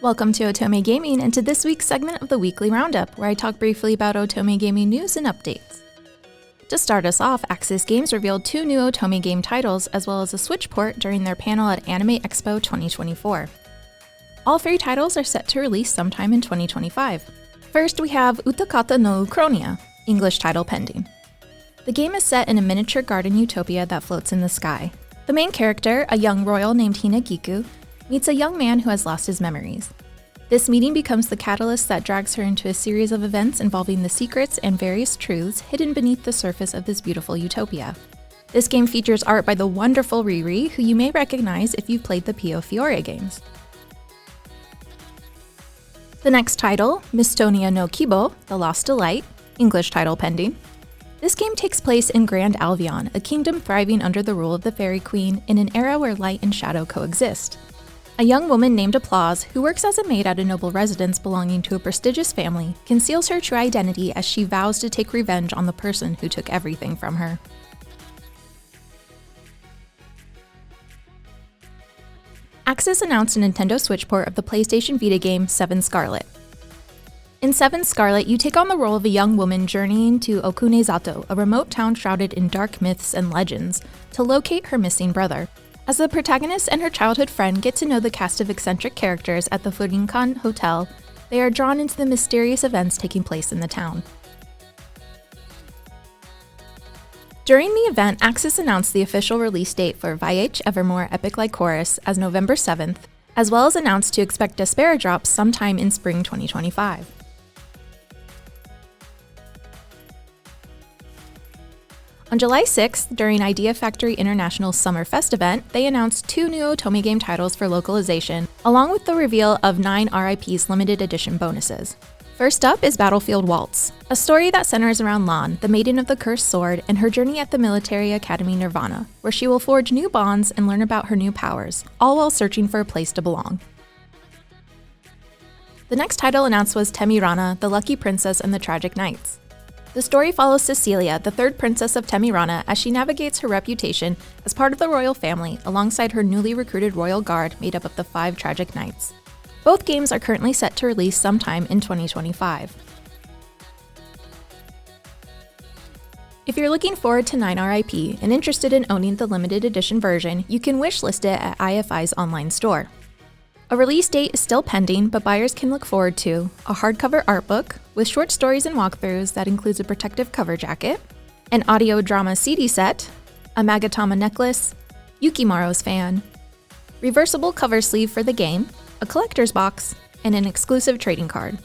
Welcome to Otome Gaming and to this week's segment of the Weekly Roundup, where I talk briefly about Otome Gaming news and updates. To start us off, Axis Games revealed 2 new Otome game titles as well as a Switch port during their panel at Anime Expo 2024. All 3 titles are set to release sometime in 2025. First, we have Utakata no Uchronia, English title pending. The game is set in a miniature garden utopia that floats in the sky. The main character, a young royal named Hinagiku, meets a young man who has lost his memories. This meeting becomes the catalyst that drags her into a series of events involving the secrets and various truths hidden beneath the surface of this beautiful utopia. This game features art by the wonderful Riri, who you may recognize if you've played the Pio Fiore games. The next title, Mistonia no Kibo, The Lost Delight, English title pending. This game takes place in Grand Albion, a kingdom thriving under the rule of the Fairy Queen in an era where light and shadow coexist. A young woman named Applause, who works as a maid at a noble residence belonging to a prestigious family, conceals her true identity as she vows to take revenge on the person who took everything from her. Axis announced a Nintendo Switch port of the PlayStation Vita game 7 Scarlet. In 7 Scarlet, you take on the role of a young woman journeying to Okunezato, a remote town shrouded in dark myths and legends, to locate her missing brother. As the protagonist and her childhood friend get to know the cast of eccentric characters at the Furinkan Hotel, they are drawn into the mysterious events taking place in the town. During the event, Axis announced the official release date for Vaich Evermore Epic Lycoris as November 7th, as well as announced to expect Despera drops sometime in spring 2025. On July 6th, during Idea Factory International's Summer Fest event, they announced 2 new Otome game titles for localization, along with the reveal of 9 RIP's limited edition bonuses. First up is Battlefield Waltz, a story that centers around Lan, the Maiden of the Cursed Sword, and her journey at the military academy Nirvana, where she will forge new bonds and learn about her new powers, all while searching for a place to belong. The next title announced was Temirana, the Lucky Princess and the Tragic Knights. The story follows Cecilia, the 3rd princess of Temirana, as she navigates her reputation as part of the royal family alongside her newly recruited royal guard made up of the 5 tragic knights. Both games are currently set to release sometime in 2025. If you're looking forward to 9RIP and interested in owning the limited edition version, you can wishlist it at IFI's online store. A release date is still pending, but buyers can look forward to a hardcover art book with short stories and walkthroughs that includes a protective cover jacket, an audio drama CD set, a Magatama necklace, Yukimaro's fan, reversible cover sleeve for the game, a collector's box, and an exclusive trading card.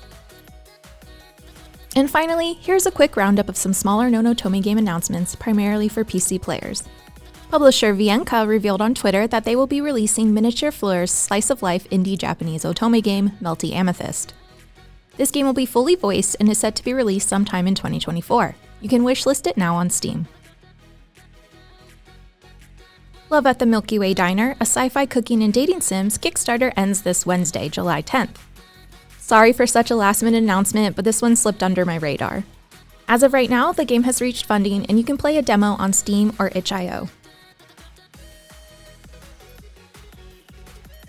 And finally, here's a quick roundup of some smaller known Otome game announcements, primarily for PC players. Publisher Vienka revealed on Twitter that they will be releasing Miniature Fleur's slice-of-life indie Japanese Otome game, Melty Amethyst. This game will be fully voiced and is set to be released sometime in 2024. You can wishlist it now on Steam. Love at the Milky Way Diner, a sci-fi cooking and dating sims Kickstarter ends this Wednesday, July 10th. Sorry for such a last-minute announcement, but this one slipped under my radar. As of right now, the game has reached funding and you can play a demo on Steam or itch.io.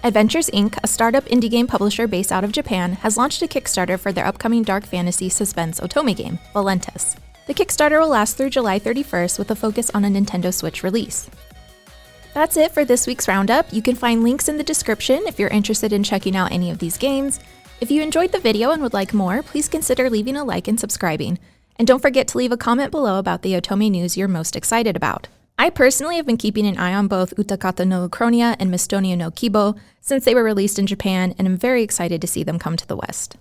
Adventures Inc., a startup indie game publisher based out of Japan, has launched a Kickstarter for their upcoming dark fantasy suspense Otome game, Valentis. The Kickstarter will last through July 31st with a focus on a Nintendo Switch release. That's it for this week's roundup. You can find links in the description if you're interested in checking out any of these games. If you enjoyed the video and would like more, please consider leaving a like and subscribing. And don't forget to leave a comment below about the Otome news you're most excited about. I personally have been keeping an eye on both Utakata no Uchronia and Mistonia no Kibo since they were released in Japan, and I'm very excited to see them come to the West.